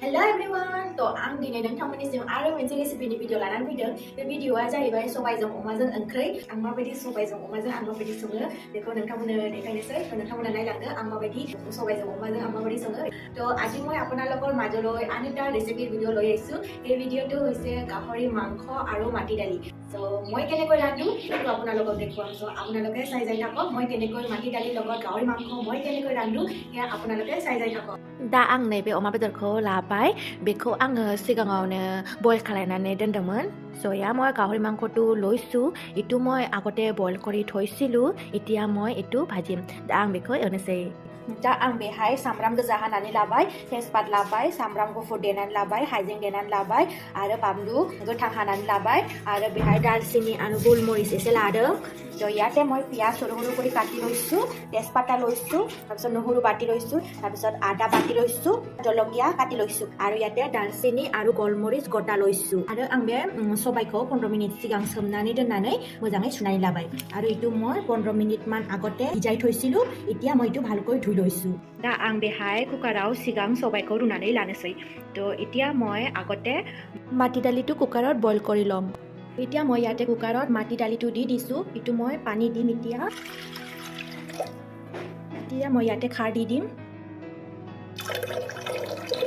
Hello everyone, आं दिनै नोंथांमोननिसिम आरो मोनसे रेसिपिनि भिडिअ लानानै फैदों। बे भिडिअआ जाहैबाय सबायजों अमाजों ओंख्रि। आं माबायदि सबायजों अमाजों आं माबायदि सङो बेखौ नोंथांमोननो देखायनोसै। नोंथांमोना नायलांदो आं माबायदि सबायजों अमाजं आं माबायদি সঙো। তো আজি মই আপোনালোকৰ মাজলৈ আন এটা ৰেচিপিৰ ভিডিঅ লৈ আহিছোঁ। এই ভিডিঅ'টো হৈছে গাহৰি মাংস আৰু মাটি দালি। সো মই কেনেকৈ ৰান্ধো সেইটো আপোনালোকক দেখুৱাম। সো আপোনালোকে চাই যাই থাকক। মই কেনেকৈ মাটি দালিৰ লগত গাহৰি মাংস মই কেনেকৈ ৰান্ধো সেয়া আপোনালোকে চাই যাই থাকক। दा आं नैबे अमा बेदरखौ लाबाय। बेखौ आङो सिगाङावनो बयल खालामनानै दोनदोंमोन। स'या মই গাহৰি মাংসটো লৈছোঁ। ইটো মই আগতে বयल কৰি থৈছিলোঁ। এতিয়া মই এইটো ভাজিম। दा आं बेखौ एवनोसै। दा आं बेहाय सामब्राम गोजा हानानै लाबाय, तेजपात लाबाय, सामब्राम गुफुर देनानै लाबाय, हाइजें देनानै लाबाय आरो बानलु गोथां हानानै लाबाय आरो बेहाय दालचिनि आरो गोलमरिच एसे लादों। তো ইয়াতে মই পিঁয়াজ সৰু সৰু কৰি কাটি লৈছোঁ, তেজপাতা লৈছোঁ, তাৰপিছত নহৰু বাটি লৈছোঁ, তাৰপিছত আদা বাটি লৈছোঁ, জলকীয়া কাটি লৈছোঁ আৰু ইয়াতে দালচিনি আৰু গোলমৰিচ গটা লৈছোঁ। আৰু आं बे सबायखौ 15 मिनिट सिगां सोमनानै दोननानै मोजाङै सुनानै लाबाय আৰু इटु মই 15 मिनिट मान আগতে ভিজাই থৈছিলোঁ। এতিয়া মই इटु ভালকৈ ধুই লৈছোঁ। दा आं बेहाय कुकाराव सिगां सबायखौ रुनानै लानोसै। তো এতিয়া মই আগতে মাটি দালিটো কুকাৰত বইল কৰি ল'ম। এতিয়া মই ইয়াতে কুকাৰত মাটি দালিটো দি দিছোঁ। ইটো মই পানী দিম এতিয়া মই ইয়াতে খাৰ দি দিম।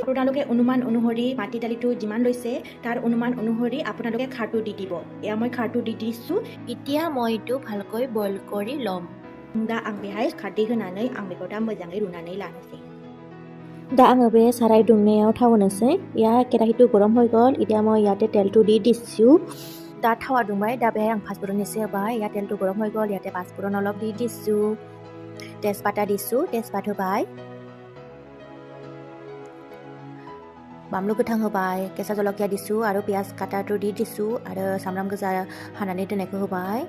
আপোনালোকে অনুমান অনুসৰি মাটি দালিটো যিমান লৈছে তাৰ অনুমান অনুসৰি আপোনালোকে খাৰটো দি দিব। এয়া মই খাৰটো দি দিছোঁ। এতিয়া মই এইটো ভালকৈ বইল কৰি ল'ম। दा आं बेहाय खारदै होनानै आं बेखौ दा मोजाङै रुनानै लानोसै। दा आङो बे साराय दुंनायाव थाव होनोसै। या केराहिটো गरम হৈ ग'ल। এতিয়া মই ইয়াতে তেলটো দি দিছোঁ। दा थावा दुंबाय। दा बेहाय आं पाँचफोरन एसे होबाय। या तेलটো गरम হৈ ग'ल। ইয়াতে पाँचफोरन অলপ দি দিছোঁ। तेजपाता दिছোঁ, तेजपात होबाय। बानलु गोथां होबाय, केঁচা जलकिया दिছোঁ आरो पियाज काटाটো দি दिছোঁ आरो सामब्राम गोजा हानानै दोननायखौ होबाय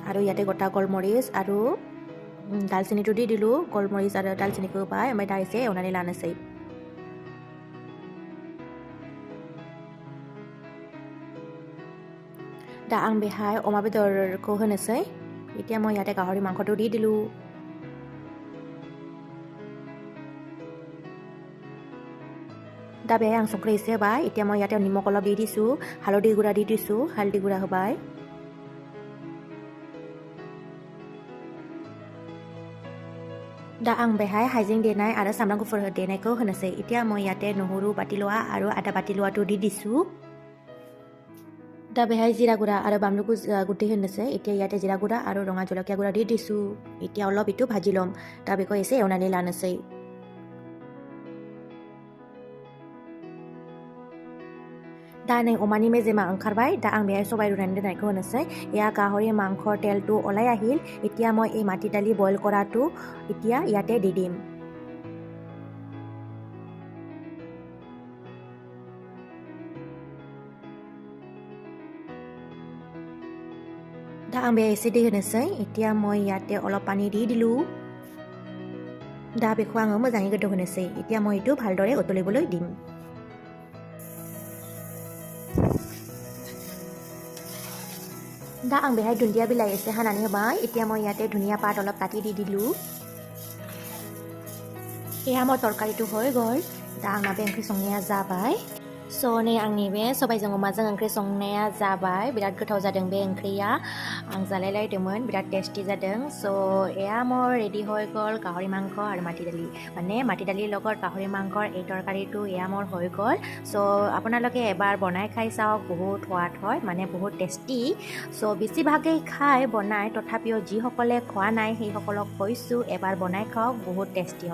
आरो ইয়াতে गटा गलमरिच आरो दालचिनिটো দি दिলোঁ। गलमरिच आरो दालचिनिखौ होबाय। ओमफ्राय दा एसे एवनानै लानोसै। दा आं बेहाय अमा बेदरखौ होनोसै। এতিয়া মই ইয়াতে গাহৰি মাংসটো দি দিলোঁ। दा बेहाय आं संख्रि एसे होबाय। এতিয়া মই ইয়াতে নিমখ অলপ দি দিছোঁ, हालदै गुरा দি दिছোঁ, हालदै गुरा होबाय। दा आं बेहाय हाइजें देनाय आरो सामब्राम गुफुर देनायखौ होनोसै। এতিয়া মই ইয়াতে নহৰু बाटि लोৱা आरो आदा बाटि लोवाটো দি दिছোঁ। दा बेहाय जिरा गुरा आरो बानलु गुটি होनोसै। এতিয়া ইয়াতে जिरा गुरा आरो रङा जलकिया गुरा দি दिছোঁ। এতিয়া অলপ इटु भाजि लम। दा बेखौ एसे एवनानै लानोसै। दा नै अमानि मेजेमा ओंखारबाय। दा आं बेहाय सबाय रुनानै दोननायखौ होनोसै। या गाहरि मांसৰ তেলটো ওলাই আহিল। এতিয়া মই এই মাটি দালি বইল কৰাটো এতিয়া ইয়াতে দি দিম। दा आं बेहाय एसे दै होनोसै। এতিয়া মই ইয়াতে অলপ পানী দি দিলোঁ। दा बेखौ आङो मोजाङै गोदौ होनोसै। এতিয়া মই এইটো ভালদৰে উতলিবলৈ দিম। दा आं बेहाय दुन्दिया बिलाइ एसे हानानै होबाय। এতিয়া মই ইয়াতে धनिया पात অলপ काटि দি दिলোঁ। एया मो तरकारिটো হৈ ग'ल। दा आंना बे ओंख्रि संनाया जाबाय। स' नै आंनि बे सबायजों अमाजों ओंख्रि संनाया जाबाय। बिराद गोथाव जादों बे ओंख्रिया। आं जालायलायदोंमोन, बिराद टेस्टि जादों। स' एया मोर रेडि হৈ গ'ল গাহৰি মাংস আৰু মাটি দালি। মানে মাটি দালিৰ লগত গাহৰি মাংসৰ এই তৰকাৰীটো এয়া মোৰ হৈ গ'ল। চ' আপোনালোকে এবাৰ বনাই খাই চাওক, বহুত সোৱাদ হয়, মানে বহুত টেষ্টি। চ' বেছিভাগেই খাই বনাই, তথাপিও যিসকলে খোৱা নাই সেইসকলক কৈছোঁ এবাৰ বনাই খাওক, বহুত টেষ্টি হয়।